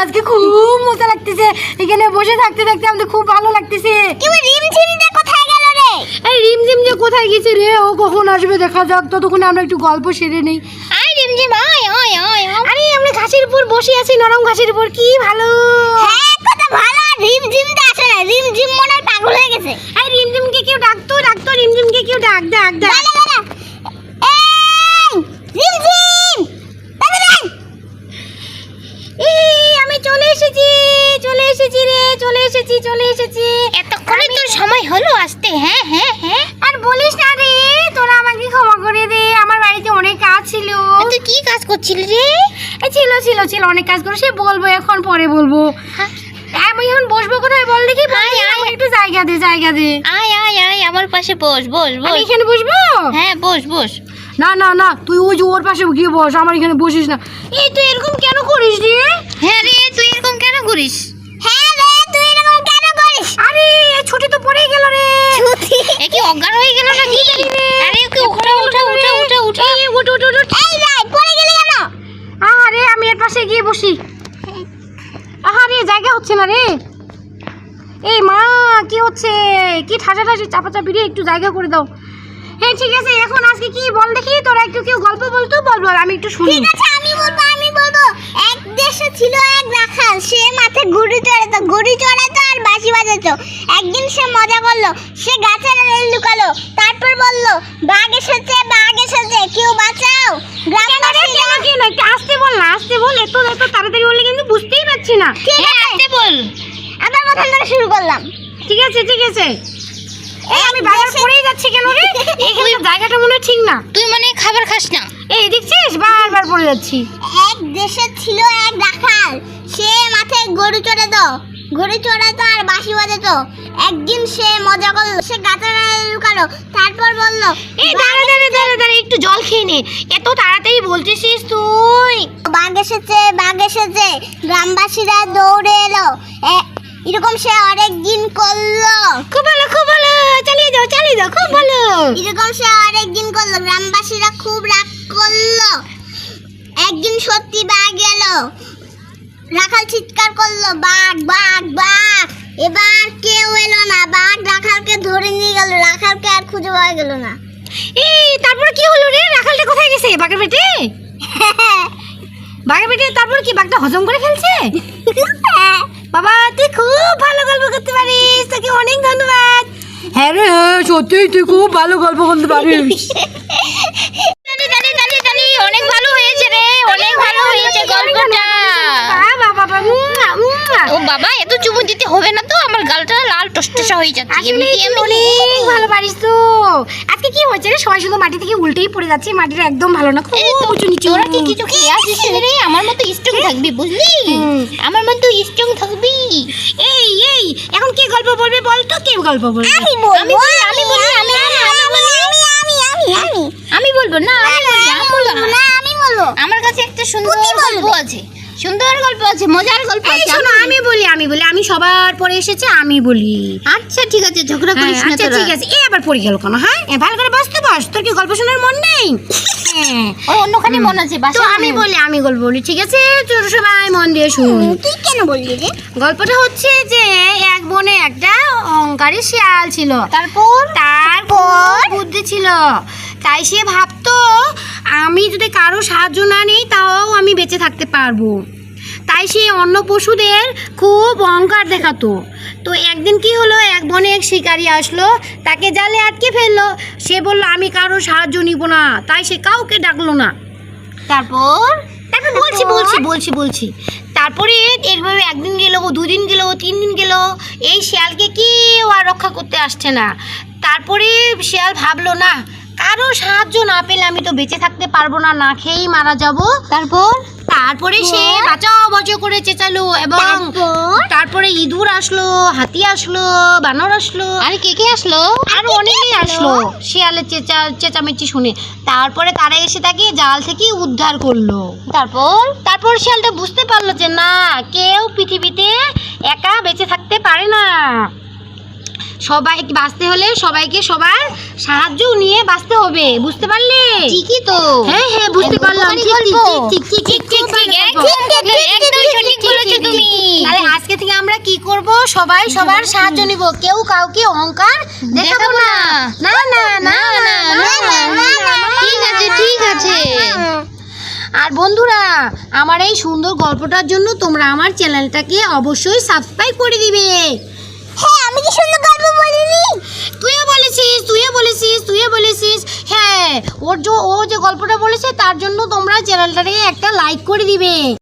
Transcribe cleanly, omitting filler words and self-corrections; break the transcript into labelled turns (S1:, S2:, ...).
S1: আজকে খুব মজা লাগতেছে, এখানে বসে থাকতে থাকতে আমাদের খুব ভালো লাগতেছে।
S2: রিমঝিমটা কোথায় গেল রে?
S1: এই রিমঝিম যে কোথায় গেছে রে, ও কখন আসবে দেখা যাক, ততক্ষণ আমরা একটু গল্প সেরে নেই।
S2: আয় রিমঝিম আয় আয় আয়।
S1: আরে আমরা ঘাসের উপর বসে আছি, নরম ঘাসের উপর, কি ভালো।
S2: হ্যাঁ কত ভালো। রিমঝিমটা আসে না, রিমঝিম মনে হয় পাগল হয়ে গেছে।
S1: এই রিমঝিমকে কেউ ডাকতো, রিমঝিমকে কেউ ডাক।
S2: এই রিমঝিম দাদা
S1: আমি চলে এসেছি রে, চলে এসেছি।
S2: এতক্ষণে তোর সময় হলো আসতে? হ্যাঁ হ্যাঁ হ্যাঁ।
S1: আর বলিস না রে, তোরা আমাকে ক্ষমা করে দে, আমার বাড়িতে অনেক কাজ ছিল।
S2: তুই কি কাজ করছিলি রে?
S1: ছিল অনেক কাজ করে, সে বলবো এখন, পরে বলবো। আমি এখন বসবো কোথায় বল দেখি? আমাকে একটু জায়গা দে।
S2: আয় আয় আয় আমার পাশে বস বস
S1: আমি
S2: বস।
S1: এখানে বসবো?
S2: হ্যাঁ বস বস।
S1: না তুই ওই যে ওর পাশে গিয়ে বস, আমার এখানে বসিস না। এই তুই এরকম কেন করিস রে?
S2: হ্যাঁ রে তুই এরকম কেন করিস? হ্যাঁ রে তুই এরকম কেন করিস?
S1: আরে ছুটি তো পড়েই গেল রে।
S2: এ কি অজ্ঞান হয়ে গেল নাকি? আরে ওকে উঠা।
S1: এই উঠ।
S2: এই ভাই পড়ে গেলি কেন?
S1: আরে আমি এর পাশে গিয়ে বসি। আরে জায়গা হচ্ছে না রে। এই মা, কি হচ্ছে? কি ঠাসাঠাসি চাপাচাপি রে, একটু জায়গা করে দাও। হ্যাঁ ঠিক আছে, এখন আজকে কি বল দেখি, তোরা একটু কেউ গল্প বলতো, বল আমি একটু শুনি।
S2: ঠিক আছে আমি বলবো। এক দেশে ছিল এক রাখাল, সে মাথায় ঘুড়ি চড়াতো আর বাঁশি বাজাতো। একদিন সে মজা করলো, সে গাছের আড়ালে লুকালো, তারপর বলল বাঘ এসেছে কেউ বাঁচাও।
S1: কেন একটু আস্তে বল না, এত তাড়াতাড়ি বললে কিন্তু বুঝতেই পারছি না।
S2: আস্তে বল। আবার প্রথম থেকে শুরু করলাম।
S1: ঠিক আছে। এই আমি বাজার পড়েই যাচ্ছি কেন রে? এখানে জায়গাটা মনে হয় ঠিক না।
S2: তুই মানে খাবার খাস না?
S1: এই দেখছিস, বারবার পড়ে যাচ্ছি।
S2: এক দেশে ছিল এক রাখাল, সে মাথায় ঘুড়ি চড়াতো আর বাঁশি বাজাতো। একদিন সে মজা করলো, সে গাছের আড়ালে লুকালো, তারপর বলল
S1: এই দাঁড়া একটু জল খেয়ে নে, এত তাড়াতাড়ি বলতেছিস তুই।
S2: বাঘ এসেছে গ্রামবাসীরা দৌড়ে এলো। এরকম সে অনেক দিন করলো।
S1: খুব ভালো, চালিয়ে যাও, খুব ভালো।
S2: এরকম সে অনেক দিন করলো, গ্রামবাসীরা খুব রাগ করলো। একদিন সত্যি বাঘ এলো, রাখাল চিৎকার করলো বাঘ। এবার কেউ এলো না, বাঘ রাখালকে ধরে নিয়ে গেল, রাখালকে আর খুঁজে পাওয়া গেল না।
S1: এই তারপর কি হলো রে? রাখালটা কোথায় গেছে? বাঘের পেটে? তারপর কি বাঘটা হজম করে ফেলছে? বাবা তুই খুব ভালো গল্প করতে পারিস, তোকে অনেক ধন্যবাদ। হ্যাঁ রে, সত্যি তুই খুব ভালো গল্প করতে পারিস।
S2: অনেক ভালো হয়েছে রে, অনেক ভালো হয়েছে গল্পটা। ও বাবা এত চুমু দিতে হবে না তো, আমার গালটা লাল টসটসা হয়ে যাচ্ছে।
S1: অনেক ভালো পারিস তো। আজকে কি হয়েছে রে, সবাই শুধু মাটি থেকে উল্টেই পড়ে যাচ্ছে, মাটিটা একদম ভালো না, খুব উঁচু নিচু।
S2: তোরা কি কিছু খেয়ে আসিস রে? আমার মতো স্ট্রং থাকবি বুঝলি, আমার মতো স্ট্রং থাকবি।
S1: এই এখন কে গল্প বলবে বল তো, কে গল্প বলবে?
S2: আমি বলবো না, আমি বলবো। আমার কাছে একটা সুন্দর গল্প আছে, মজার গল্প আছে।
S1: শোনো আমি বলি, আমি সবার পরে এসেছে, আমি বলি।
S2: আচ্ছা ঠিক আছে, ঝগড়া করিস না
S1: আচ্ছা
S2: তোরা।
S1: ঠিক আছে। আবার পড়ে গেল কেন? হ্যাঁ ভালো করে বস, তোর কি গল্প শোনার মন নেই? হ্যাঁ
S2: ওই অন্যখানে মন আছে
S1: তো আমি গল্প বলি, ঠিক আছে? তোর সবাই মন দিয়ে শুন।
S2: তুই কেন বললি রে?
S1: গল্পটা হচ্ছে যে এক বনে একটা অহংকারী শিয়াল ছিল। তার বুদ্ধি ছিল, তাই সে ভাবতো আমি যদি কারো সাহায্য না নিই তাও আমি বেঁচে থাকতে পারবো। তাই সে অন্য পশুদের খুব অহংকার দেখাতো। তো একদিন কি হলো, এক বনে এক শিকারি আসলো, তাকে জালে আটকে ফেললো। সে বললো আমি কারো সাহায্য নিব না, তাই সে কাউকে ডাকলো না।
S2: তারপর
S1: বলছি তারপরে এরভাবে একদিন গেল, 2 দিন গেল, 3 দিন গেল, এই শিয়ালকে কেউ আর রক্ষা করতে আসছে না। তারপরে শিয়াল ভাবলো না, কারো সাহায্য না পেলে আমি তো বেঁচে থাকতে পারবো না, না খেয়েই মারা যাব। তারপরে সে বাঁচাও করে চেঁচালো, এবং তারপরে ইঁদুর আসলো, হাতি আসলো, বানর আসলো,
S2: আর কে আসলো?
S1: আর অনেকেই আসলো শিয়ালের চেঁচামেচি শুনে। তারপরে তারা এসে তাকে জাল থেকে উদ্ধার করলো। তারপর শিয়ালটা বুঝতে পারলো যে না, কেউ পৃথিবীতে একা বেঁচে থাকতে পারে না, সবাই বাঁচতে হলে সবাইকে সবার সাহায্য নিয়ে বাঁচতে হবে। বুঝতে পারলে?
S2: ঠিকই তো।
S1: হ্যাঁ বুঝতে পারলাম। ঠিক
S2: একদম সঠিক বলেছো তুমি।
S1: সবাই সবার সাহায্য নিব, কেউ কাউকে অহংকার দেখাবো না। না না না না না,
S3: ঠিক আছে ঠিক আছে।
S1: আর বন্ধুরা, আমার এই সুন্দর গল্পটার জন্য তোমরা আমার চ্যানেলটাকে অবশ্যই সাবস্ক্রাইব করে দিবে।
S2: হ্যাঁ, আমি কি সুন্দর গল্প বলিনি?
S1: তুইও বলেছিস। হ্যাঁ, ও যে গল্পটা বলেছে তার জন্য তোমরা চ্যানেলটাকে একটা লাইক করে দিবে।